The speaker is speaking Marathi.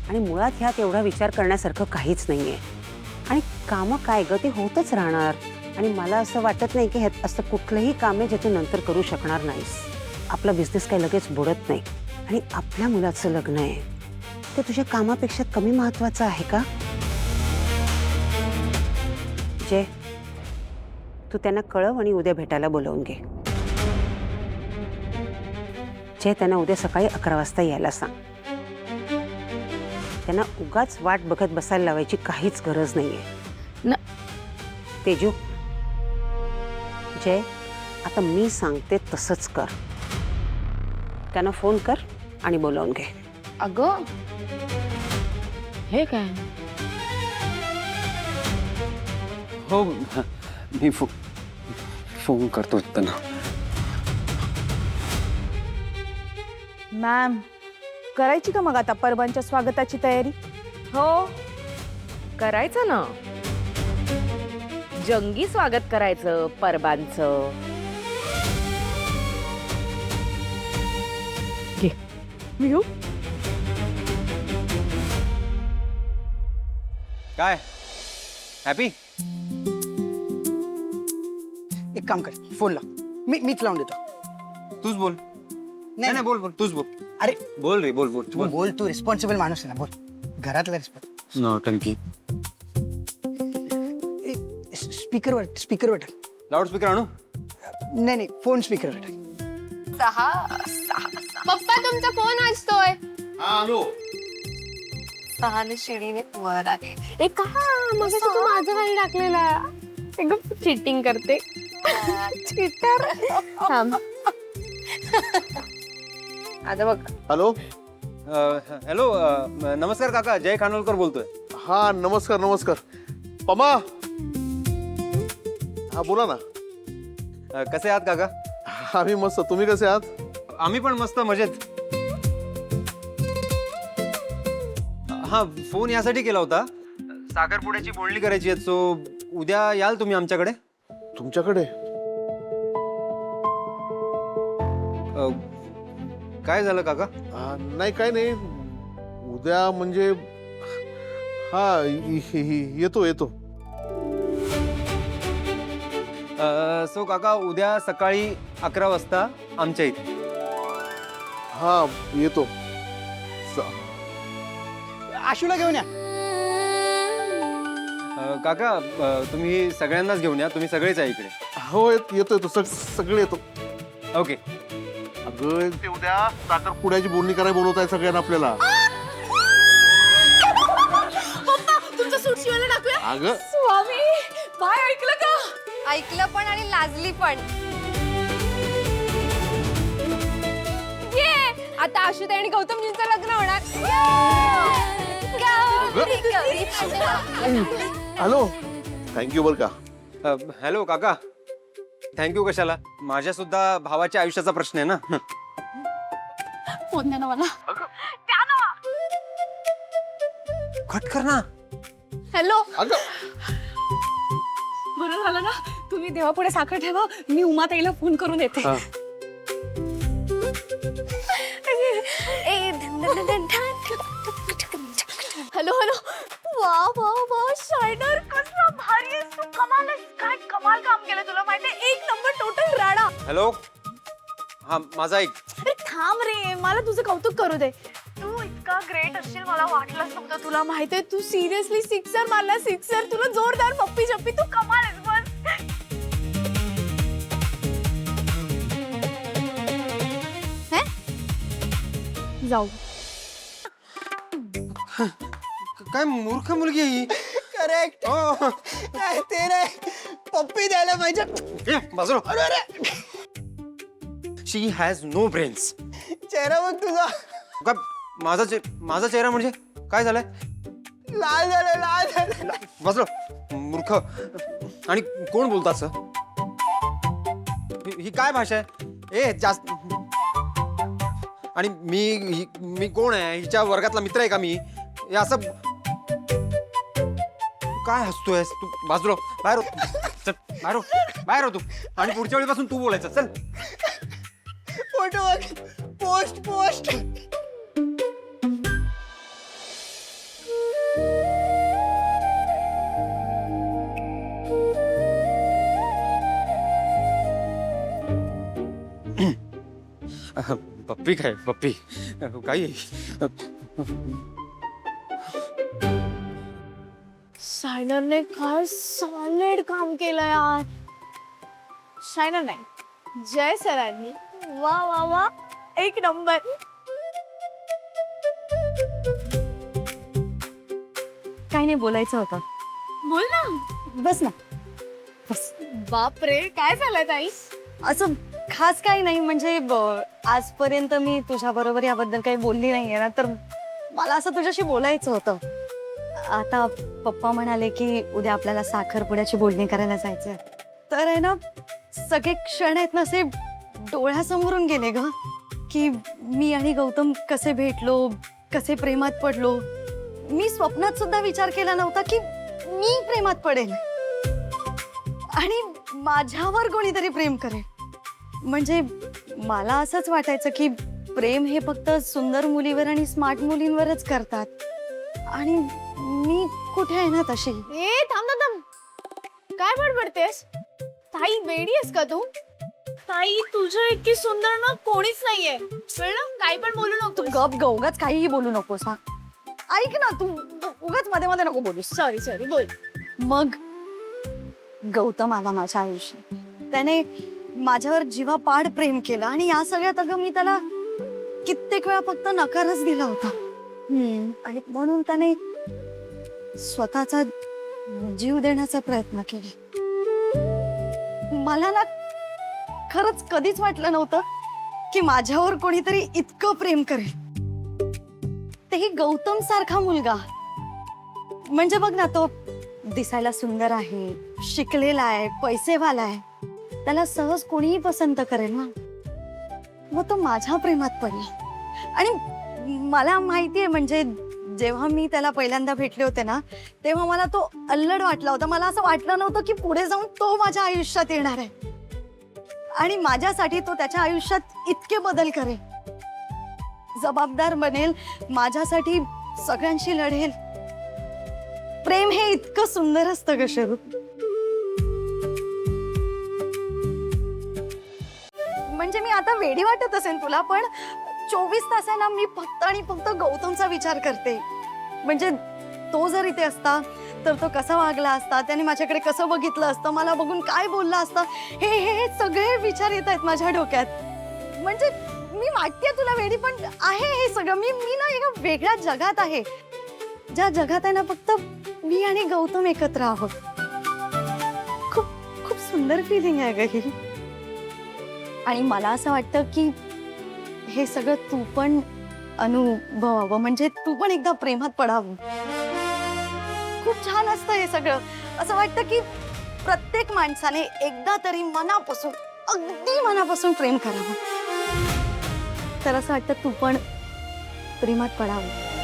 आणि मुळात ह्यात एवढा विचार करण्यासारखं काहीच नाहीये. आणि कामं काय ग, ते होतच राहणार. आणि मला असं वाटत नाही की ह्यात असं कुठलंही काम आहे जे तू नंतर करू शकणार नाहीस. आपला बिझनेस काही लगेच बुडत नाही. आणि आपल्या मुलाचं लग्न आहे, ते तुझ्या कामापेक्षा कमी महत्वाचं आहे का? जय, तू त्यांना कळव आणि उद्या भेटायला बोलवून घे. जय, त्यांना उद्या सकाळी 11 वाजता यायला सांग. त्यांना उगाच वाट बघत बसायला लावायची काहीच गरज नाहीये. तेजू, जय, आता मी सांगते तसंच कर. त्यांना फोन कर आणि बोलावून घे. अगं हे काय? हो, मी फोन करतो त्यांना. मॅम, करायची का मग आता परबांच्या स्वागताची तयारी? हो, करायचं ना. जंगी स्वागत करायचं परबांचं. घे मी घेऊ. काय हॅपी? एक काम कर, फोन लाव. मीच लावून देतो. तूच बोल. नाही बोल बोल, तूच बोल. अरे बोल रे, बोल बोल तू बोल, तू रिस्पॉन्सिबल माणूस आहे ना, बोल. घरातला रिस्पॉन्स. नौटंकी. स्पीकरवर टाक. लाऊडस्पीकर आणू? नाही, फोन स्पीकरवर टाक. पप्पा तुमचा फोन वाजतोय. आणू. सहाने शिडीने वर आले. ए का मग तू माझं गाडी टाकलेला. चिटिंग करते. चिटर. आता बघ. हॅलो. हॅलो, नमस्कार काका, जय खानोलकर बोलतोय. हा नमस्कार नमस्कार. पमा. हा बोला ना. कसे आहात काका? आम्ही मस्त, तुम्ही कसे आहात? आम्ही पण मस्त, मजेत. हा, फोन यासाठी केला होता, साखरपुड्याची बोलणी करायची आहे. सो उद्या याल तुम्ही आमच्याकडे? तुमच्याकडे? काय झालं काका? नाही काय नाही, उद्या म्हणजे हा येतो. सो काका, उद्या सकाळी 11 वाजता आमच्या इथे. हा येतो. आशूला घेऊन या. काका, तुम्ही सगळ्यांनाच घेऊन या, तुम्ही सगळेच आहे इकडे. हो येतो सगळे येतो. ओके. अगं ते उद्या साखरपुड्याची बोलणी करायला बोलवत आहे सगळ्यांना आपल्याला. तुमचा सूट शिवायला टाकूया. अगं स्वामी, काय ऐकलं का? ऐकलं पण आणि लाजली पण. ये आता आशुताई आणि गौतमजींचं लग्न होणार. हॅलो. थँक्यू बर का. हॅलो काका, थँक्यू कशाला? माझ्या सुद्धा भावाच्या आयुष्याचा प्रश्न आहे ना. फोन द्या ना मला. कट कर ना. हॅलो. बरं झालं ना तुम्ही देवापुढे साखर ठेवा, मी उमाताईला फोन करून येते. Hello hello. वा वा वा शायनर, कसला भारी आहेस तू. कमाल आहेस. काय कमाल काम केलं तुला माहितीये. एक नंबर टोटल राडा. हॅलो. हा, माझा ऐक. अरे थांब रे, मला तुझं कौतुक करू दे. तू इतका ग्रेट असशील मला वाटलंच नव्हतं. तुला माहितीये तू सिरियसली सिक्सर मारला. सिक्सर. तुला जोरदार पप्पी चप्पी. तू कमाल आहेस बस. जाऊ. काय मूर्ख मुलगी आहे ही. करेक्ट. ते रे, पप्पी द्यायला पाहिजे. बाजूला. शी हॅज नो ब्रेन्स. चेहरा बघ तुझा. माझा चेहरा म्हणजे काय झालंय? लाल झालं. बाजूला मूर्ख. आणि कोण बोलतात सर? ही काय भाषा आहे? ए जास्त. आणि मी कोण आहे? हिच्या वर्गातला मित्र आहे का मी? हे असं काय हसतोयस तू? बाजूला बाहेर चल. बाहेर हो तू. आणि पुढच्या वेळीपासून तू बोलायचं. चल. Photo post. पप्पी काय पप्पी काही सायनरने काय सॉलिड काम केलं यार. सायनर नाही, जय सरांनी. वा वा वा, एक नंबर. काही नाही बोलायचं होतं. बोल ना. बस ना. बस. बापरे, काय झालं ताई? असं खास काही नाही, म्हणजे आजपर्यंत मी तुझ्या बरोबर याबद्दल काही बोलली नाहीये ना, तर मला असं तुझ्याशी बोलायचं होतं. आता पप्पा म्हणाले की उद्या आपल्याला साखरपुड्याची बोलणी करायला जायचंय. तर आहे ना, सगळे क्षण आहेत ना असे डोळ्यासमोरून गेले ग, की मी आणि गौतम कसे भेटलो, कसे प्रेमात पडलो. मी स्वप्नात सुद्धा विचार केला नव्हता की मी प्रेमात पडेल आणि माझ्यावर कोणीतरी प्रेम करेल. म्हणजे मला असंच वाटायचं की प्रेम हे फक्त सुंदर मुलीवर आणि स्मार्ट मुलींवरच करतात, आणि मी कुठे आहे ना तशी. ए थांब ना थांब, काय बडबडतेस? ताई वेडी आहेस का तू? ताई तुझ्या इतकी सुंदर ना कोणीच नाहीये, कळलं? काय पण बोलू तू नको. गप ग, उगाच काहीही बोलू नकोस. हा ऐक ना, तू उगाच मध्ये मध्ये नको बोलूस. सॉरी सॉरी, बोल. मग गौतम आला माझ्या आयुष्यात. त्याने माझ्यावर जीवापाड प्रेम केलं, आणि या सगळ्यात अगं मी त्याला कित्येक वेळा फक्त नकारच दिला होता. आणि म्हणून त्याने स्वतःचा जीव देण्याचा प्रयत्न केला. मला ना खरंच कधीच वाटलं नव्हतं की माझ्यावर कोणीतरी इतकं प्रेम करेल, तेही गौतम सारखा मुलगा. म्हणजे बघ ना, तो दिसायला सुंदर आहे, शिकलेला आहे, पैसेवाला आहे, त्याला सहज कोणीही पसंत करेल ना. मग तो माझ्या प्रेमात पडला. आणि मला माहितीये, म्हणजे जेव्हा मी त्याला पहिल्यांदा भेटले होते ना, तेव्हा मला तो अल्लड वाटला होता. मला असं वाटलं नव्हतं की पुढे जाऊन तो माझ्या आयुष्यात येणार आहे आणि माझ्यासाठी तो त्याच्या आयुष्यात इतके बदल करेल, जबाबदार बनेल, माझ्यासाठी सगळ्यांशी लढेल. प्रेम हे इतकं सुंदर असतं ग शरू. म्हणजे मी आता वेडी वाटत असेल तुला, पण 24 तास आहे ना, मी फक्त आणि फक्त गौतमचा विचार करते. म्हणजे तो जर इथे असता तर तो कसा वागला असता, त्याने माझ्याकडे कसं बघितलं असतं, मला बघून काय बोलला असतं, हे सगळे विचार येत आहेत माझ्या डोक्यात. म्हणजे मी वाटते तुला वेडी, पण आहे हे सगळं. मी ना एका वेगळ्या जगात आहे, ज्या जगात आहे ना फक्त मी आणि गौतम एकत्र आहोत. खूप खूप सुंदर फिलिंग आहे ग ही. आणि मला असं वाटतं की हे सगळं तू पण अनुभवावं, म्हणजे तू पण एकदा प्रेमात पडावं. खूप छान असतं हे सगळं. असं वाटतं की प्रत्येक माणसाने एकदा तरी मनापासून, अगदी मनापासून प्रेम करावं. तर असं वाटतं तू पण प्रेमात पडावं.